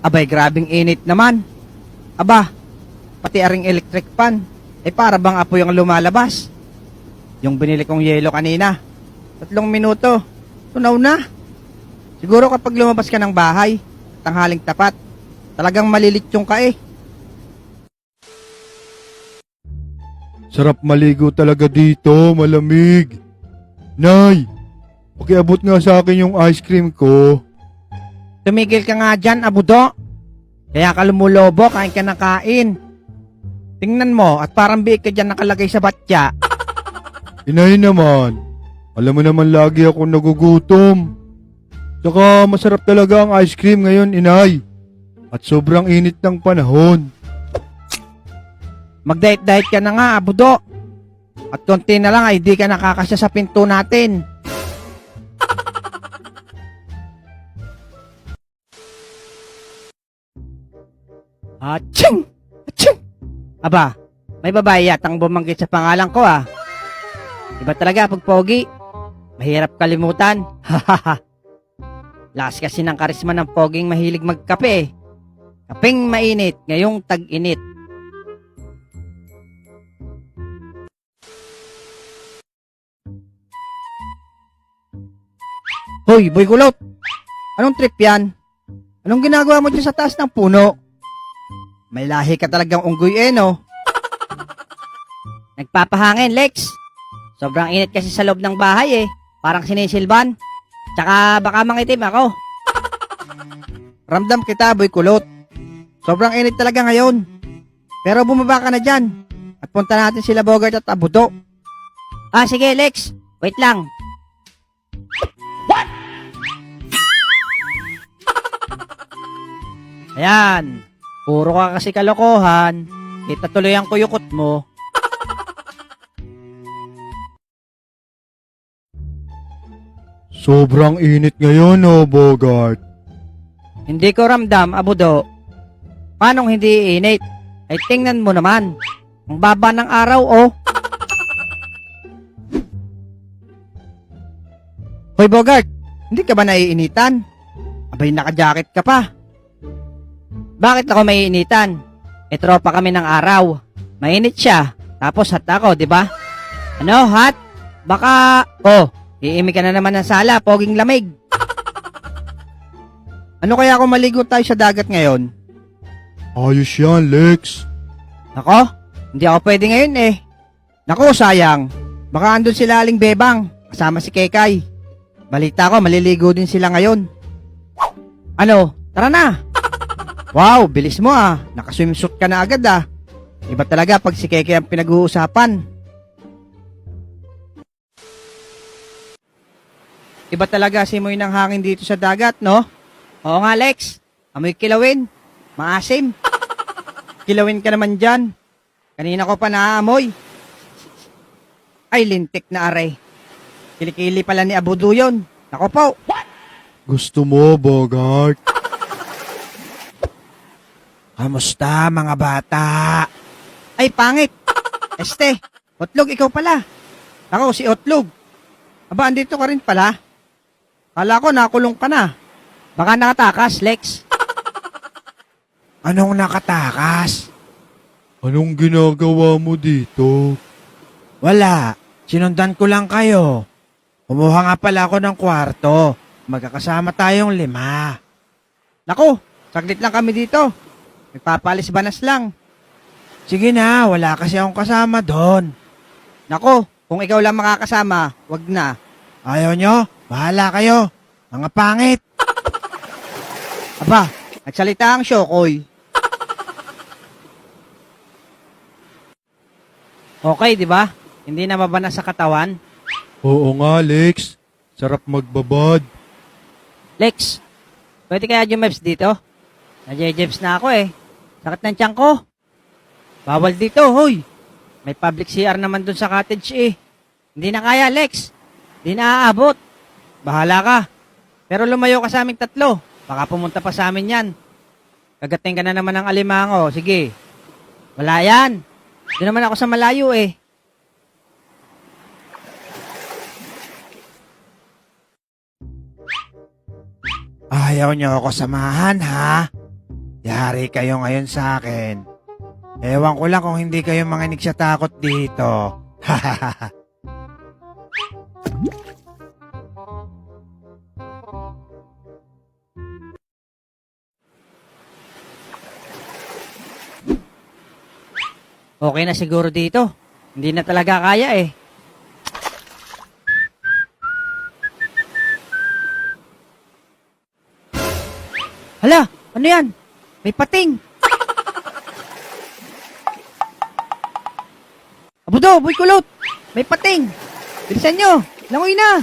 Abay, grabing init naman. Aba, pati aring electric fan. Para bang apoy ang lumalabas. Yung binili kong yelo kanina. 3 minuto. Tunaw na. Siguro kapag lumabas ka ng bahay, tanghaling tapat, talagang malilitsyon ka eh. Sarap maligo talaga dito, malamig. Nay, pakiabot nga sa akin yung ice cream ko. Tumigil ka nga dyan, abudo. Kaya ka lumulobo, kain ka ng kain. Tingnan mo, at parang biik ka dyan nakalagay sa batya. Inay naman, alam mo naman lagi akong nagugutom. Tsaka masarap talaga ang ice cream ngayon, inay. At sobrang init ng panahon. Mag-diet-diet ka na nga, abudo. At konti na lang ay di ka nakakasya sa pinto natin. Aching! Aching! Aba, may babae yatang bumanggit sa pangalan ko ah. Iba talaga pag pogi. Mahirap kalimutan. Hahaha. Lakas kasi ng karisma ng poging mahilig magkape. Kapeng mainit, ngayong tag-init. Hoy, boy kulot! Anong trip yan? Anong ginagawa mo dyan sa taas ng puno? May lahi ka talagang unggoy no? Nagpapahangin, Lex. Sobrang init kasi sa loob ng bahay eh. Parang sinisilban. Tsaka baka mangitim ako. Ramdam kita, boy kulot. Sobrang init talaga ngayon. Pero bumaba ka na dyan. At punta natin sila Bogart at Abudo. Ah, sige, Lex. Wait lang. Ayan. Puro ka kasi kalokohan. Itatuloy ang kuyukot mo. Sobrang init ngayon, oh, Bogart. Hindi ko ramdam, Abudo. Paanong hindi init? Ay tingnan mo naman. Ang baba ng araw, oh. Hoy, Bogart. Hindi ka ba naiinitan? Abay, naka-jacket ka pa. Bakit ako maiinitan? Tropa kami ng araw. Mainit siya. Tapos hot ako, di ba? Ano, hot? Baka, iimi ka na naman ng sala, poging lamig. Ano kaya kung maligo tayo sa dagat ngayon? Ayos yan, Lex. Nako, hindi ako pwede ngayon eh. Nako, sayang. Baka andun sila Aling Bebang, kasama si Kekay. Balita ko, maliligo din sila ngayon. Ano, tara na. Wow, bilis mo ah. Nakaswimsuit ka na agad ah. Iba talaga pag si Keke ang pinag-uusapan. Iba talaga simoy ng hangin dito sa dagat, no? Oo nga, Lex. Amoy kilawin. Maasim. Kilawin ka naman dyan. Kanina ko pa naaamoy. Ay, lintik na aray. Kilikili pala ni Abudo yun. Nako po. Gusto mo, Bogart? Kamusta mga bata? Ay, pangit. Otlog, ikaw pala. Ako, si Otlog. Aba, andito ka rin pala. Kala ko, nakulong ka na. Baka nakatakas, Lex. Anong nakatakas? Anong ginagawa mo dito? Wala. Sinundan ko lang kayo. Kumuha nga pala ako ng kwarto. Magkakasama tayong 5. Naku, saglit lang kami dito. Nagpapalis banas lang. Sige na, wala kasi akong kasama doon. Naku, kung ikaw lang makakasama, wag na. Ayaw nyo? Bahala kayo. Mga pangit. Aba, nagsalita ang Shokoy. Okay, di ba? Hindi na mabanas sa katawan. Oo nga, Lex. Sarap magbabad. Lex, pwede kaya jumebs dito? Nadjejebs na ako eh. Sakit ng tiyan ko. Bawal dito, hoy. May public CR naman dun sa cottage eh. Hindi na kaya, Lex. Hindi na aabot. Bahala ka. Pero lumayo ka sa aming 3. Baka pumunta pa sa amin yan. Kagating ka na naman ng alimango. Sige. Wala yan. Doon naman ako sa malayo eh. Ayaw nyo ako samahan, ha? Yari kayo ngayon sa akin. Ewan ko lang kung hindi kayo manginig sa takot dito. Okay na siguro dito. Hindi na talaga kaya eh. Hala, ano yan? May pating. Abudo, boy kulot. May pating. Bilisan nyo. Langoy na.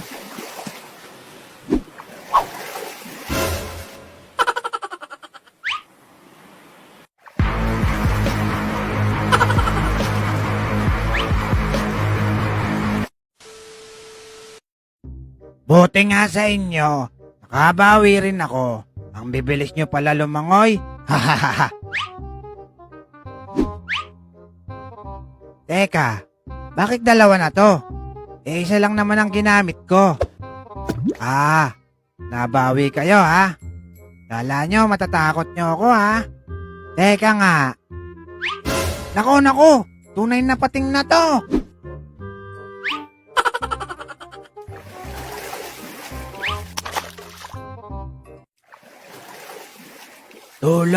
Buti nga sa inyo, nakabawi rin ako. Ang bibilis nyo pala lumangoy. Teka, bakit dalawa na to? Isa lang naman ang ginamit ko. Nabawi kayo ha? Kala nyo matatakot nyo ako ha? Teka nga. Nako, tunay na pating na to. Tulong!